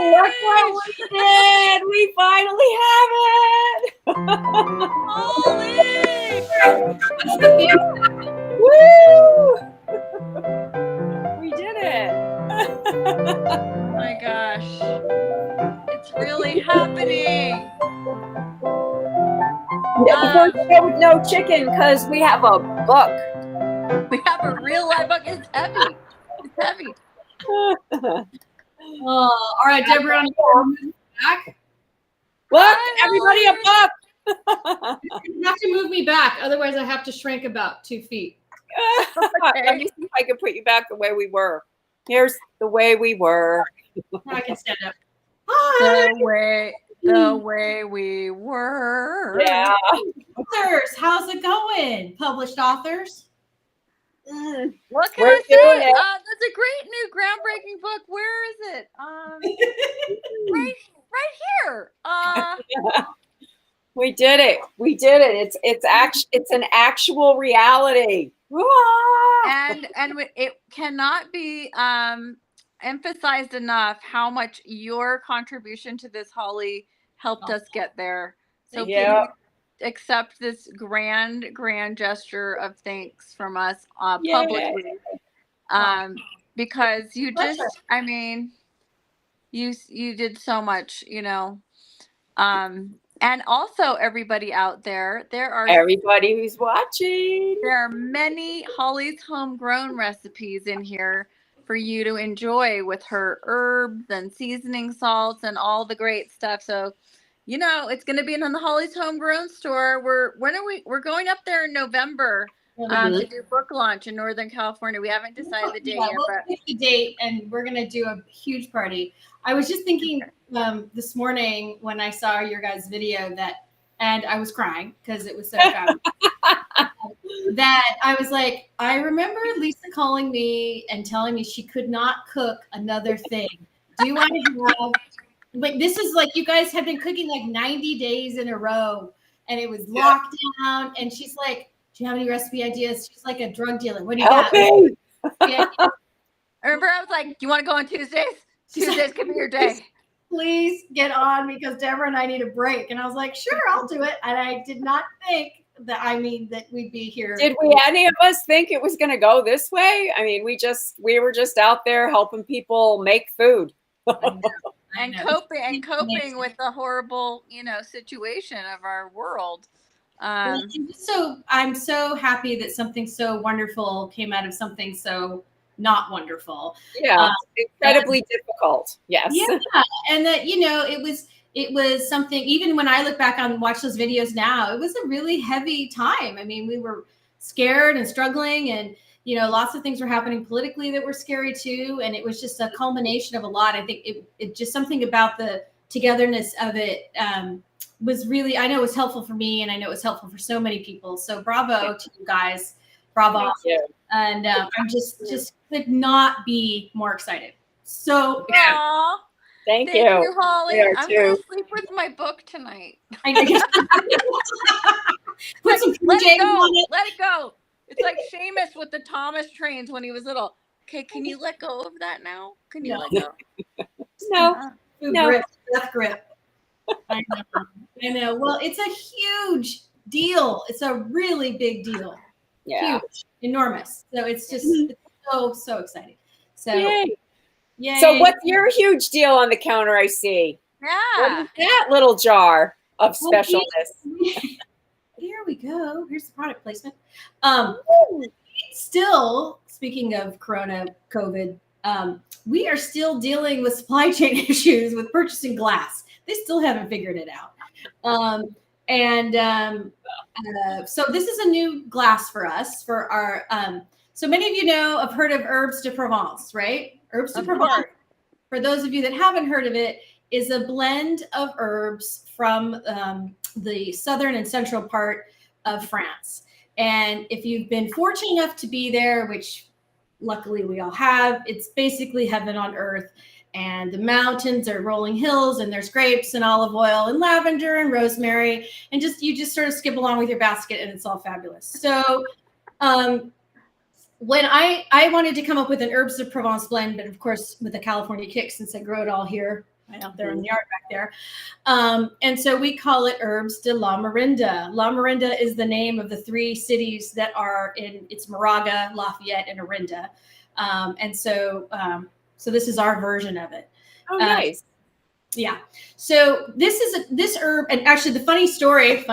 look what we did! We finally have it! Hollie! Woo! We did it! Oh my gosh. It's really happening. No chicken because we have a book. We have a real live book. It's heavy. It's heavy. All right, Deborah, back. Look, everybody a book. You have to move me back, otherwise I have to shrink about 2 feet. Let me see if I can put you back the way we were. Here's the way we were. I can stand up. The way we were. Yeah. Authors, how's it going? Published authors. What can I say? That's a great new groundbreaking book. Where is it? Right here. We did it. We did it. It's an actual reality. And it cannot be emphasized enough how much your contribution to this, Hollie, helped us get there. So please accept this grand gesture of thanks from us publicly. Because you just, I mean, you did so much, you know. And also everybody out there, everybody who's watching. There are many Hollie's homegrown recipes in here for you to enjoy with her herbs and seasoning salts and all the great stuff. So, you know, it's going to be in the Hollie's Homegrown store. We're going up there in November to do book launch in Northern California. We haven't decided the date yet. We'll pick the date, and we're going to do a huge party. I was just thinking this morning when I saw your guys' video and I was crying because it was so fun. That I was like, I remember Lisa calling me and telling me she could not cook another thing. Do you want to have, like, this is like, you guys have been cooking like 90 days in a row and it was locked down. And she's like, do you have any recipe ideas? She's like a drug dealer. What do you got? I remember I was like, do you want to go on Tuesdays? Tuesdays could be your day. Please get on because Deborah and I need a break. And I was like, sure, I'll do it. And I did not think that we'd be here. Did any of us think it was going to go this way? I mean, we were just out there helping people make food. And coping with the horrible, you know, situation of our world. So I'm so happy that something so wonderful came out of something so not wonderful. Yeah, incredibly difficult. Yes. Yeah, and that, you know, it was something, even when I look back on watch those videos now, it was a really heavy time. I mean, we were scared and struggling, and, you know, lots of things were happening politically that were scary too. And it was just a culmination of a lot. I think it just something about the togetherness of it was really, I know it was helpful for me, and I know it was helpful for so many people. So bravo to you guys. Bravo. Thank you. And I'm just could not be more excited. So Thank you, Hollie. I'm going to sleep with my book tonight. I know. Put some let it go. Let it go. It's like Seamus with the Thomas trains when he was little. Okay, can you let go of that now? Can you let go? No. Death grip. I know. Well, it's a huge deal. It's a really big deal. Yeah. Huge, enormous. So it's just it's so exciting. So yay. So what's your huge deal on the counter I see? Yeah. What is that little jar of specialness? Here we go. Here's the product placement. Still, speaking of COVID, we are still dealing with supply chain issues with purchasing glass. They still haven't figured it out. So this is a new glass for us for our. So many of you have heard of Herbes de Provence, right? Herbes de Provence. For those of you that haven't heard of it, is a blend of herbs from the southern and central part of France. And if you've been fortunate enough to be there, which luckily we all have, it's basically heaven on earth. And the mountains are rolling hills, and there's grapes and olive oil and lavender and rosemary, and you just sort of skip along with your basket, and it's all fabulous. So when I wanted to come up with an Herbes de Provence blend, but of course with a California kick, since I grow it all here, right out there in the yard back there. And so we call it Herbes de la Marinda. La Marinda is the name of the 3 cities that are it's Moraga, Lafayette, and Orinda. And so this is our version of it. Oh, nice. Yeah. So this herb, and actually the funny story.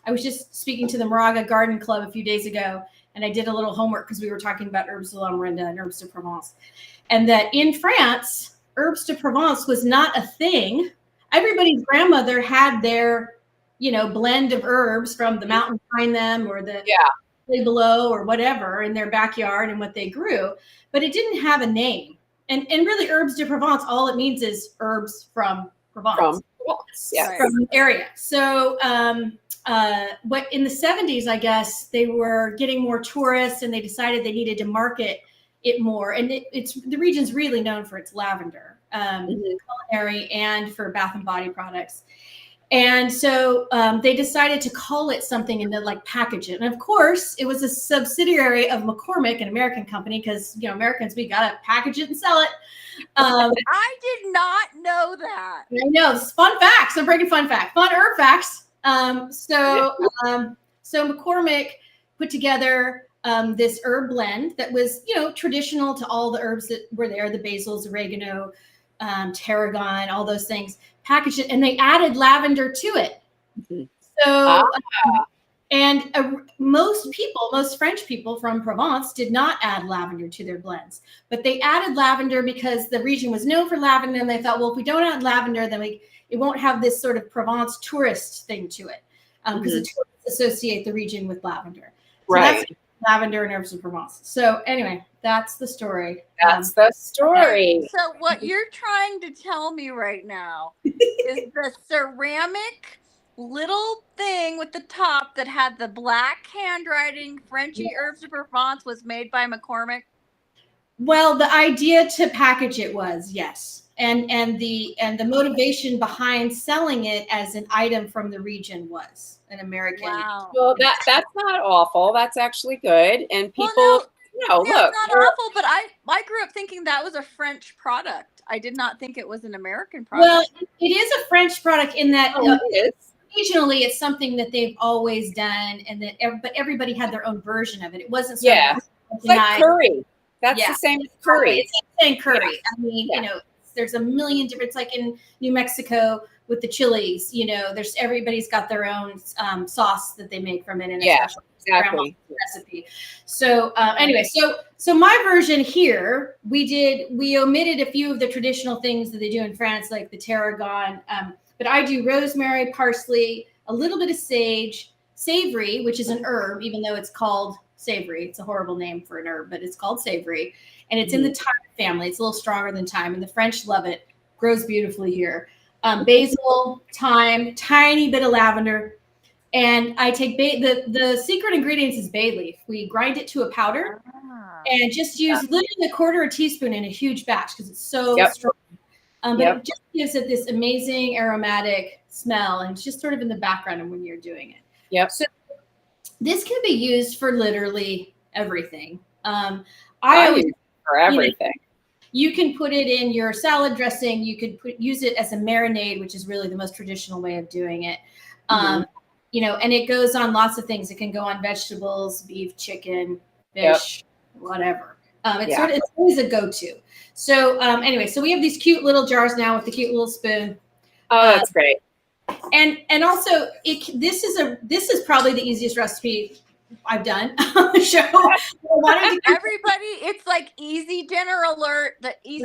I was just speaking to the Moraga Garden Club a few days ago, and I did a little homework because we were talking about Herbes de la Marinda and Herbes de Provence, and that in France, Herbes de Provence was not a thing. Everybody's grandmother had their, blend of herbs from the mountain behind them or the below or whatever in their backyard and what they grew, but it didn't have a name. And really, Herbes de Provence, all it means is herbs from Provence. From Provence, yes. From the area. So, what in the 70s, I guess, they were getting more tourists and they decided they needed to market it more. And it's the region's really known for its lavender, culinary and for bath and body products. And so they decided to call it something and then package it. And of course, it was a subsidiary of McCormick, an American company, because Americans, we gotta package it and sell it. I did not know that. I know. It's fun facts. I'm breaking fun herb facts. So McCormick put together this herb blend that was, traditional to all the herbs that were there, the basils, oregano, tarragon, all those things, packaged it, and they added lavender to it. So, most French people from Provence did not add lavender to their blends, but they added lavender because the region was known for lavender, and they thought, well, if we don't add lavender, then it won't have this sort of Provence tourist thing to it, because the tourists associate the region with lavender. So that's lavender and Herbes de Provence. So anyway, that's the story. That's the story. So what you're trying to tell me right now is the ceramic little thing with the top that had the black handwriting, Frenchy Herbes de Provence, was made by McCormick? Well, the idea to package it was, yes. And the motivation behind selling it as an item from the region was an American. Wow. Well, that's not awful. That's actually good. And people, look, it's not awful, but I grew up thinking that was a French product. I did not think it was an American product. Well, it is a French product in that it is. Regionally, it's something that they've always done, and but everybody had their own version of it. It wasn't it's like curry. That's the same as curry. It's the same curry. I mean, there's a million different. It's like in New Mexico with the chilies. There's everybody's got their own sauce that they make from it, and a special recipe. So anyway, so my version here, we omitted a few of the traditional things that they do in France, like the tarragon. But I do rosemary, parsley, a little bit of sage, savory, which is an herb, even though it's called savory. It's a horrible name for an herb, but it's called savory. And it's in the thyme family. It's a little stronger than thyme, and the French love it. Grows beautifully here. Basil, thyme, tiny bit of lavender. And I take the secret ingredients is bay leaf. We grind it to a powder and just use literally a quarter a teaspoon in a huge batch because it's so strong. But it just gives it this amazing aromatic smell, and it's just sort of in the background when you're doing it. Yep. So this can be used for literally everything. I use it for everything. You can put it in your salad dressing. You could use it as a marinade, which is really the most traditional way of doing it. And it goes on lots of things. It can go on vegetables, beef, chicken, fish, whatever. It's always a go-to. So anyway, so we have these cute little jars now with the cute little spoon. Oh, that's great. And also this is probably the easiest recipe I've done on the show. Everybody, it's like easy dinner alert. The easy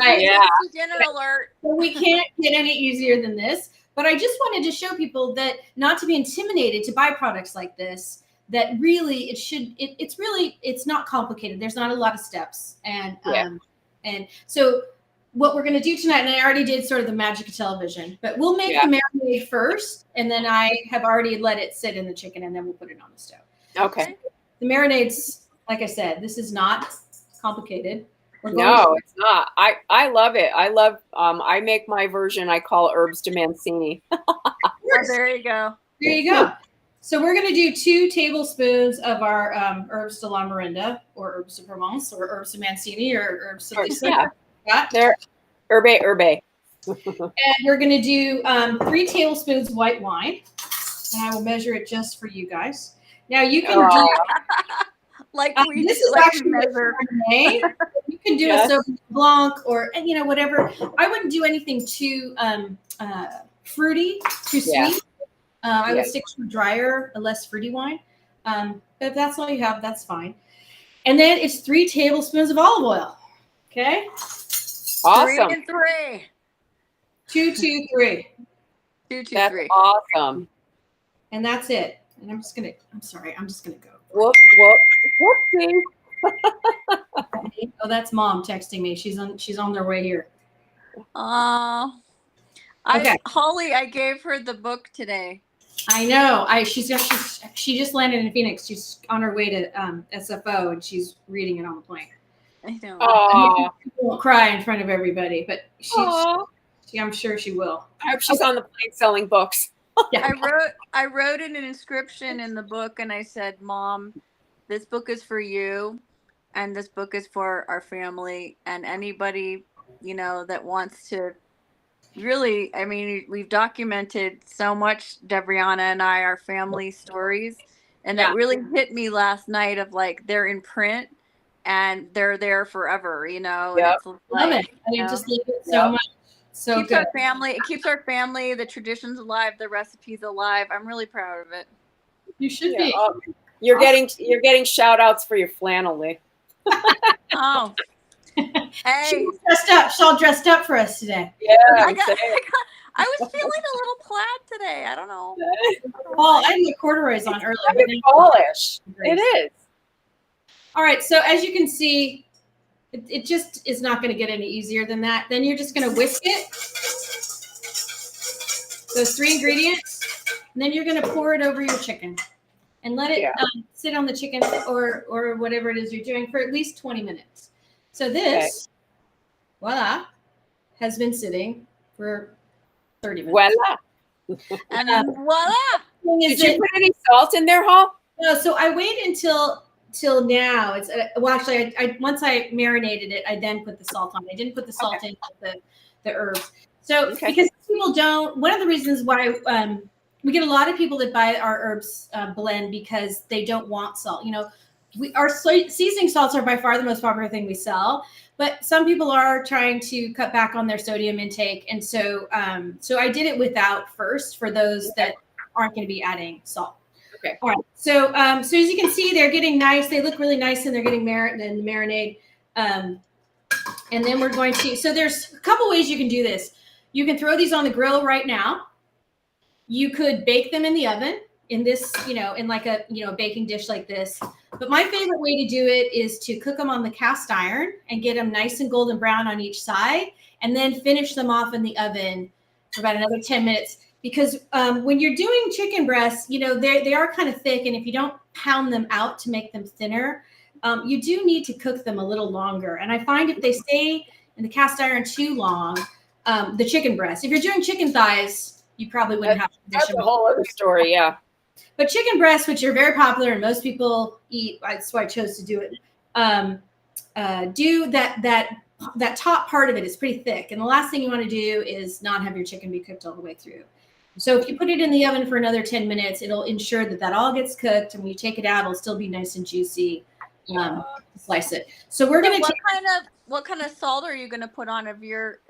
dinner alert. So we can't get any easier than this. But I just wanted to show people that not to be intimidated to buy products like this. That really it's not complicated. There's not a lot of steps. And so what we're going to do tonight, and I already did sort of the magic of television, but we'll make the marinade first, and then I have already let it sit in the chicken, and then we'll put it on the stove. Okay. The marinades, like I said, this is not complicated. No, it's not. I love it. I love, I make my version, I call Herbes de Mancini. There you go. There you go. So we're going to do 2 tablespoons of our Herbes de la Marinda, or Herbes de Provence, or Herbes de Mancini, or Herbes de Lisa. They're herbe. And we're going to do 3 tablespoons white wine. And I will measure it just for you guys. Now you can do like this is like actually a Chardonnay. You can do a Sauvignon Blanc or whatever. I wouldn't do anything too fruity, too sweet. I would stick to a drier, a less fruity wine. But if that's all you have, that's fine. And then it's 3 tablespoons of olive oil. Okay. Awesome. 3 and 3. 2, 2, 3. 2, 2, That's 3. awesome. And that's it. And I'm just gonna go. Whoop, whoopsie. Oh, that's Mom texting me. She's on their way here. Okay. Holly, I gave her the book today. I know. She just landed in Phoenix. She's on her way to SFO, and she's reading it on the plane. I know. She won't cry in front of everybody, but I'm sure she will. I hope she's on the plane selling books. Yeah. I wrote an inscription in the book, and I said, "Mom, this book is for you, and this book is for our family, and anybody that wants to." Really, I mean, we've documented so much, Debriana and I, our family stories, and that really hit me last night. Of like, they're in print and they're there forever. Love it. Just leave it so much. So keeps good. Our family. It keeps our family, the traditions alive, the recipes alive. I'm really proud of it. You should be. You're getting shout outs for your flannel, Lee. Oh. Hey. She's dressed up. She's all dressed up for us today. Yeah. I was feeling a little plaid today. I don't know. Well, I had the corduroys on earlier. It's fallish. It is. All right. So as you can see, it just is not going to get any easier than that. Then you're just going to whisk it. Those 3 ingredients. And then you're going to pour it over your chicken. And let it sit on the chicken or whatever it is you're doing for at least 20 minutes. So this, voila, has been sitting for 30 minutes. Voila. And voila. Did you put any salt in there, Hall? No, so I wait until now. It's actually, I once I marinated it, I then put the salt on. I didn't put the salt in the herbs. So because people don't, one of the reasons why we get a lot of people that buy our herbs blend because they don't want salt. Our seasoning salts are by far the most popular thing we sell, but some people are trying to cut back on their sodium intake. And so I did it without first for those that aren't going to be adding salt. Okay. All right. So as you can see, they're getting nice. They look really nice and they're getting marinade. And then we're going to, so there's a couple ways you can do this. You can throw these on the grill right now. You could bake them in the oven in this, in like a, baking dish like this. But my favorite way to do it is to cook them on the cast iron and get them nice and golden brown on each side, and then finish them off in the oven for about another 10 minutes. Because when you're doing chicken breasts, they are kind of thick. And if you don't pound them out to make them thinner, you do need to cook them a little longer. And I find if they stay in the cast iron too long, the chicken breast, if you're doing chicken thighs, you probably wouldn't have to. That's a whole other story, yeah. But chicken breasts, which are very popular and most people eat, that's why I chose to do it. Do that top part of it is pretty thick, and the last thing you want to do is not have your chicken be cooked all the way through. So if you put it in the oven for another 10 minutes, it'll ensure that all gets cooked, and when you take it out, it'll still be nice and juicy. Slice it. So we're gonna. What kind of salt are you gonna put on your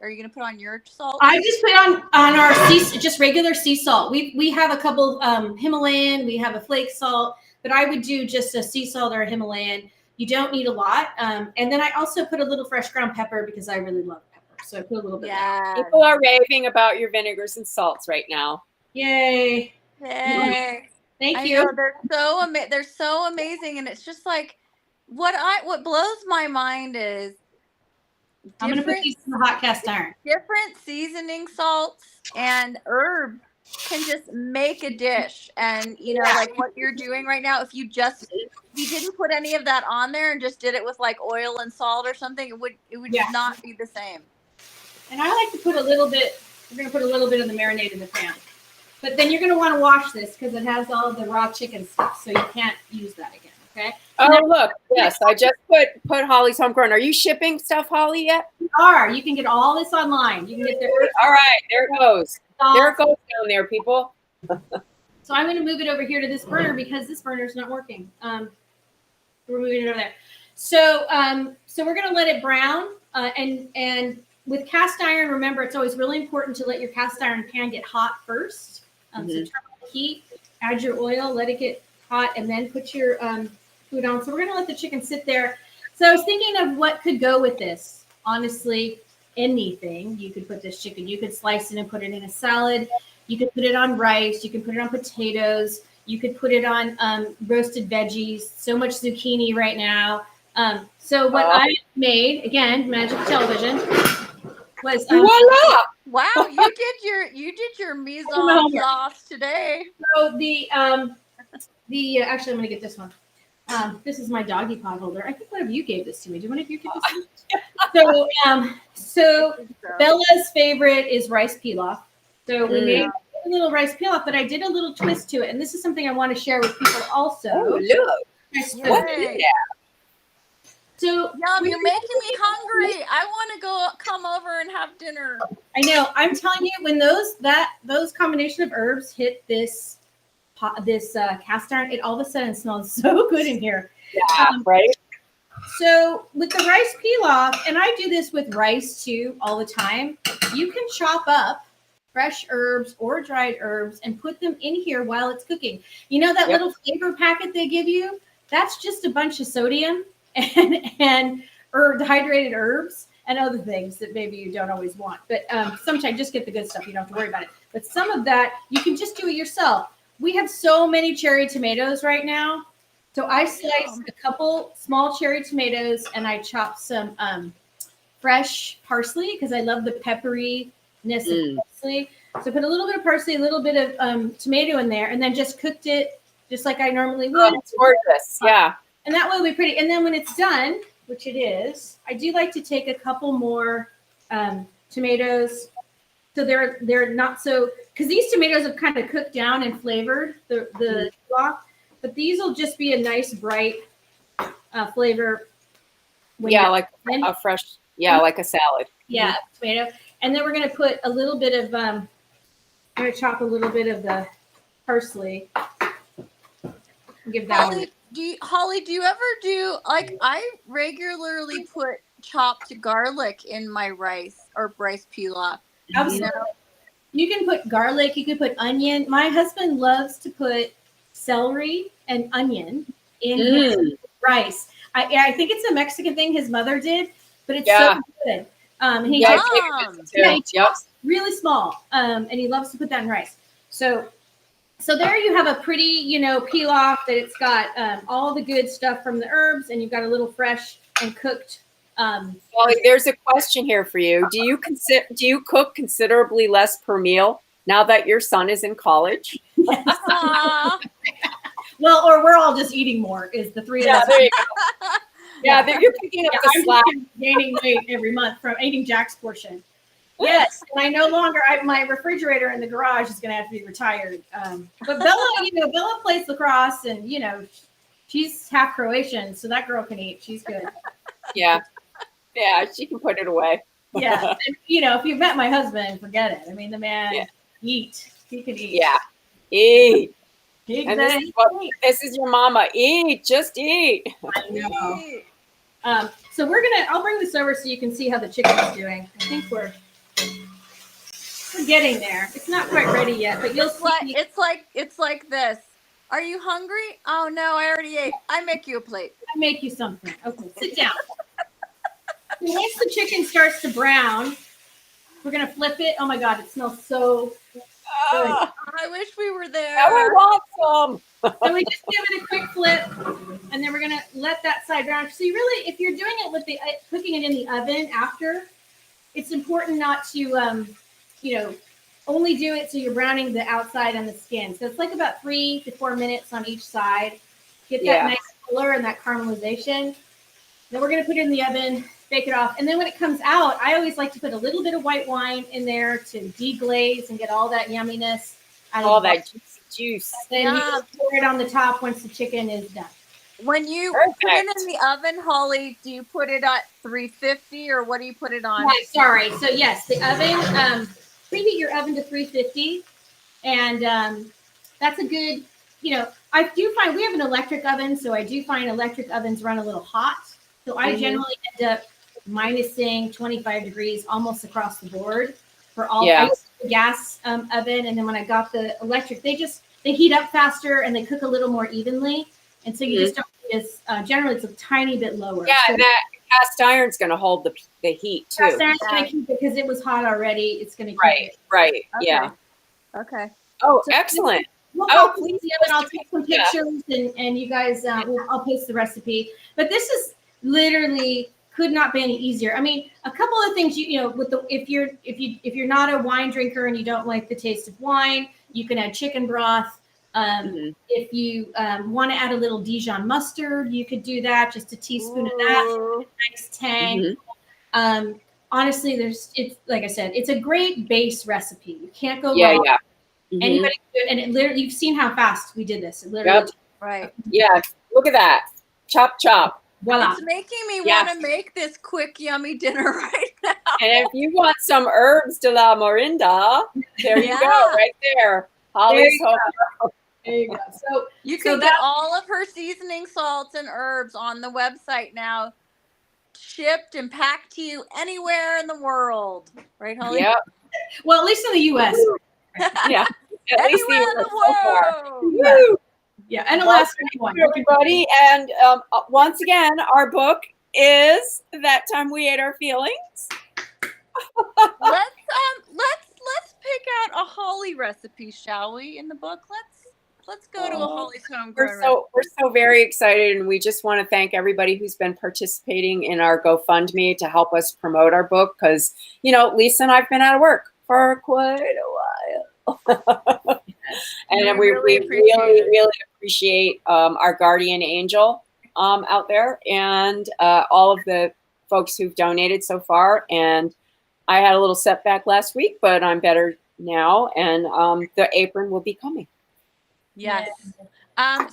salt? I just put on our just regular sea salt. We have a couple Himalayan. We have a flake salt, but I would do just a sea salt or a Himalayan. You don't need a lot. And then I also put a little fresh ground pepper because I really love pepper. So I put a little bit. Yeah. People are raving about your vinegars and salts right now. Yay! Hey. Thank you. They're so amazing, and it's just like what blows my mind is. I'm going to put these in the hot cast iron. Different seasoning salts and herb can just make a dish. And, like what you're doing right now, if you didn't put any of that on there and just did it with like oil and salt or something, it would not be the same. And I like to put a little bit, we're going to put a little bit of the marinade in the pan. But then you're going to want to wash this because it has all of the raw chicken stuff. So you can't use that again, okay? Oh, look. Yes, I just put Hollie's Homegrown. Are you shipping stuff, Hollie, yet? You are. You can get all this online. You can get the All right, there it goes. There it goes down there, people. So I'm going to move it over here to this burner because this burner is not working. We're moving it over there. So so we're going to let it brown. And with cast iron, remember, it's always really important to let your cast iron pan get hot first. So turn on the heat, add your oil, let it get hot, and then put your food on. So we're going to let the chicken sit there. So I was thinking of what could go with this. Honestly, anything. You could put this chicken. You could slice it and put it in a salad. You could put it on rice. You can put it on potatoes. You could put it on roasted veggies. So much zucchini right now. So what I made, again, magic television, was voila! Wow, you did your mise en place today. So the actually I'm gonna get this one. This is my doggy pot holder. I think one of you gave this to me. Do one of you give this to me? So Bella's favorite is rice pilaf. So we made a little rice pilaf, but I did a little twist to it, and this is something I want to share with people also. Oh, look! What is that? So Yum, you're making me hungry. I want to come over and have dinner. I know. I'm telling you, when those combination of herbs hit this cast iron, it all of a sudden smells so good in here. Yeah, right. So with the rice pilaf, and I do this with rice too all the time, you can chop up fresh herbs or dried herbs and put them in here while it's cooking. You know that little flavor packet they give you? That's just a bunch of sodium and dehydrated herbs and other things that maybe you don't always want. But sometimes just get the good stuff. You don't have to worry about it. But some of that, you can just do it yourself. We have so many cherry tomatoes right now. So I sliced a couple small cherry tomatoes and I chopped some fresh parsley because I love the pepperiness of parsley. So put a little bit of parsley, a little bit of tomato in there, and then just cooked it just like I normally would. Oh, it's gorgeous. Yeah. And that way it'll be pretty. And then when it's done, which it is, I do like to take a couple more tomatoes. So they're not so, because these tomatoes have kind of cooked down and flavored the block, but these will just be a nice bright flavor. Like a fresh, like a salad. Yeah, tomato. And then we're going to put a little bit of, I'm going to chop a little bit of the parsley. Give that one. Hollie, do you ever do, like, I regularly put chopped garlic in my rice or rice pilaf. Absolutely. You can put garlic, you can put onion. My husband loves to put celery and onion in his rice. I think it's a Mexican thing his mother did, but it's so good. And he chops really small, and he loves to put that in rice. So there you have a pretty, pilaf that it's got all the good stuff from the herbs, and you've got a little fresh and cooked. Hollie, there's a question here for you. Do you cook considerably less per meal now that your son is in college? Well, or we're all just eating more. Is the three of us? There you go. Yeah, you're picking up the slack. I'm gaining weight every month from eating Jack's portion. Yes, and I no longer. My refrigerator in the garage is going to have to be retired. But Bella, Bella plays lacrosse, and she's half Croatian, so that girl can eat. She's good. Yeah, she can put it away. Yeah, and, if you met my husband, forget it. I mean, the man eat. He can eat. Yeah, eat. And this is your mama. Eat, just eat. I know. So I'll bring this over so you can see how the chicken is doing. I think we're getting there. It's not quite ready yet, but you'll see. It's like this. Are you hungry? Oh no, I already ate. I make you a plate. I make you something. Okay, sit down. Once the chicken starts to brown, we're gonna flip it. Oh my God, it smells so good. I wish we were there. Now I want some. So we just give it a quick flip, and then we're gonna let that side brown. So if you're doing it with cooking it in the oven after, it's important not to, only do it so you're browning the outside and the skin. So it's like about 3 to 4 minutes on each side. Get that nice color and that caramelization. Then we're gonna put it in the oven, bake it off, and then when it comes out, I always like to put a little bit of white wine in there to deglaze and get all that yumminess out of all that juice. Then you just pour it on the top once the chicken is done. When you put it in the oven, Holly, do you put it at 350 or what do you put it on? Yeah, sorry. So yes, the oven, preheat your oven to 350. And that's a good, I do find we have an electric oven. So I do find electric ovens run a little hot. So I generally end up minusing 25 degrees almost across the board for all. I use the gas oven. And then when I got the electric, they heat up faster and they cook a little more evenly. And so you just don't as generally it's a tiny bit lower. Yeah, so that cast iron's going to hold the heat too. Cast iron's going to keep it because it was hot already. It's going to keep it. Right. Okay. Yeah. Okay. Oh, so excellent. Please, and I'll take some pictures and you guys, I'll post the recipe. But this is literally could not be any easier. I mean, a couple of things with if you're not a wine drinker and you don't like the taste of wine, you can add chicken broth. If you want to add a little Dijon mustard, you could do that. Just a teaspoon of that, nice tang. Honestly, it's like I said, it's a great base recipe. You can't go wrong. Yeah. Anybody can do it, and it literally, you've seen how fast we did this. It literally, right. Yeah, look at that. Chop, chop. Voila. It's making me want to make this quick, yummy dinner right now. And if you want some herbes de la morinda, there you go, right there. Hollie's home. There you go. So you can get all of her seasoning salts and herbs on the website now, shipped and packed to you anywhere in the world. Right, Hollie? Yep. Well, at least in the U.S. Yeah. At least anywhere in the world. Yeah, and Alaska. Everybody, and once again, our book is That Time We Ate Our Feelings. Let's pick out a Hollie recipe, shall we? In the book, let's go to a Hollie's Homegrown. We're so very excited, and we just want to thank everybody who's been participating in our GoFundMe to help us promote our book. Because Lisa and I've been out of work for quite a while, and we really appreciate our guardian angel out there and all of the folks who've donated so far. And I had a little setback last week, but I'm now, and the apron will be coming. Yes.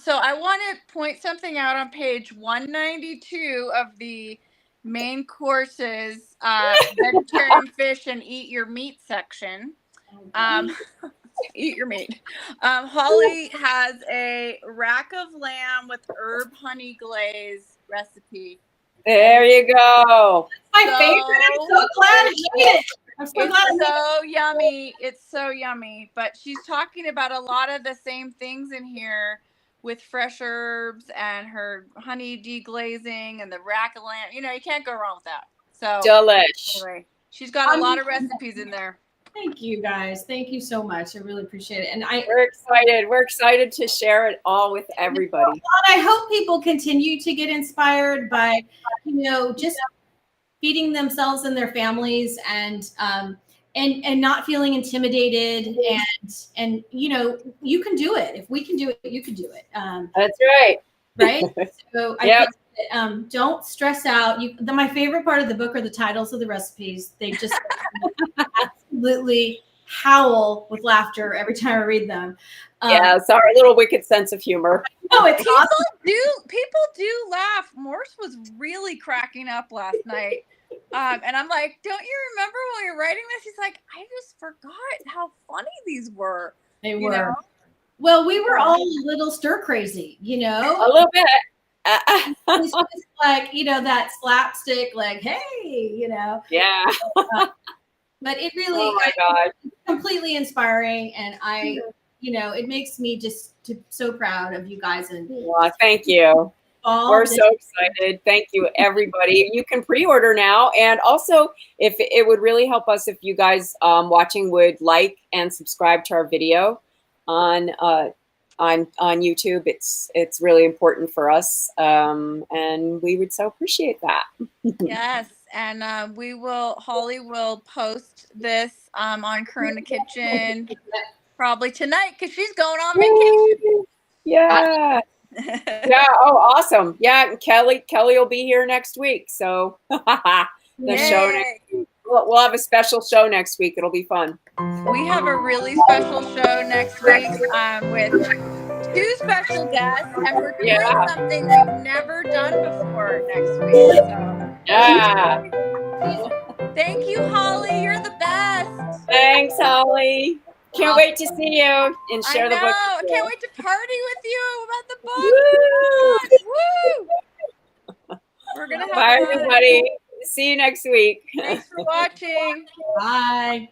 So I want to point something out on page 192 of the main courses, vegetarian fish and eat your meat section. Eat your meat. Hollie has a rack of lamb with herb honey glaze recipe. There you go. My favorite. I'm so glad to eat it. I'm so glad. It's so yummy. It's so yummy. But she's talking about a lot of the same things in here with fresh herbs and her honey deglazing and the rack of lamb. You can't go wrong with that. So delish. Anyway, she's got a lot of recipes in there. Thank you, guys. Thank you so much. I really appreciate it. And we're excited. We're excited to share it all with everybody. And I hope people continue to get inspired by, just feeding themselves and their families and not feeling intimidated and you can do it. If we can do it, you can do it. That's right. Right. So I think that, don't stress out. My favorite part of the book are the titles of the recipes. They just absolutely howl with laughter every time I read them. It's our little wicked sense of humor. No, it's awesome. People do laugh. Morse was really cracking up last night. And I'm like, don't you remember when you're writing this? He's like, I just forgot how funny these were. They were. Well, we were all a little stir crazy, A little bit. It's just like, that slapstick, like, hey, Yeah. But it really, it's completely inspiring. And it makes me just so proud of you guys. And thank you. We're so excited. Thank you, everybody. You can pre-order now. And also, if it would really help us if you guys watching would like and subscribe to our video on YouTube. It's really important for us. And we would so appreciate that. Yes. And Hollie will post this on Corona Kitchen probably tonight because she's going on vacation. Yeah. Yeah. Oh, awesome. Yeah. And Kelly will be here next week. So show next week. We'll have a special show next week. It'll be fun. We have a really special show next week with 2 special guests, and we're doing Yeah. something we've never done before next week. So Yeah. thank you, Holly. You're the best. Thanks, Holly. Can't wait to see you and share the book. I can't wait to party with you about the book. Woo! We're gonna have Bye, fun. everybody. See you next week. Thanks for watching. Bye.